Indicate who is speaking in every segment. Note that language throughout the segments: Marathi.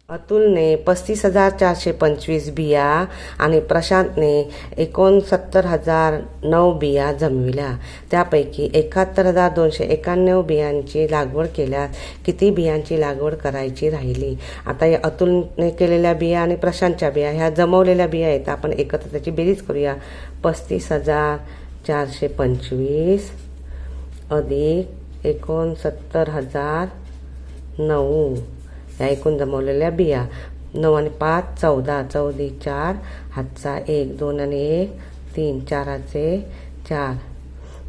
Speaker 1: अतुलने 35,425 बिया आणि प्रशांतने 69,009 बिया जमविल्या. त्यापैकी 71,291 बियांची लागवड केल्यास किती बियांची लागवड करायची राहिली? आता या अतुलने केलेल्या बिया आणि प्रशांतच्या बिया ह्या जमवलेल्या बिया आहेत. आपण एकत्र त्याची बेरीज करूया. 35,425 अधिक 69,009 या एकूण जमवलेल्या बिया. 9 आणि 5 14, 14 4, हातचा 1, 2 आणि 1 3, 4 4,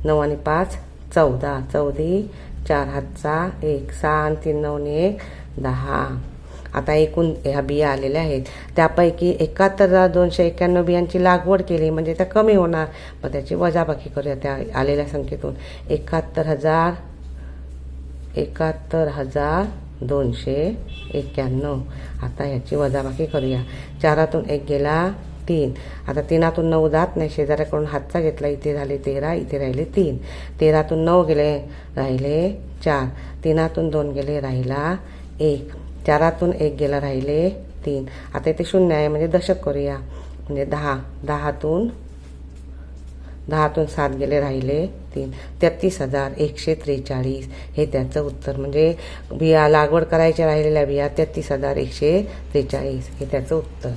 Speaker 1: 9 आणि 5 14, 14 4, हातचा 1, 6 आणि 3 9 आणि 1 10. आता एकूण ह्या बिया आलेल्या आहेत. त्यापैकी 71,291 बियांची लागवड केली म्हणजे त्या कमी होणार. मग त्याची वजाबाकी करूया त्या आलेल्या संख्येतून. 71,291. आता ह्याची वजाबाकी करूया. 4तून 1 गेला 3. आता 3तून 9 जात नाही. शेजाऱ्याकडून हातचा घेतला. इथे झाले 13, इथे राहिले 3. 13तून 9 गेले राहिले 4. 3तून 2 गेले राहिला 1. 4तून 1 गेला राहिले 3. आता इथे 0 आहे म्हणजे दशक करूया. म्हणजे 10. 10तून 7 गेले राहिले 3. 33,143 हे त्याचं उत्तर. म्हणजे बिया लागवड करायच्या राहिलेल्या बिया 33,143 हे त्याचं उत्तर.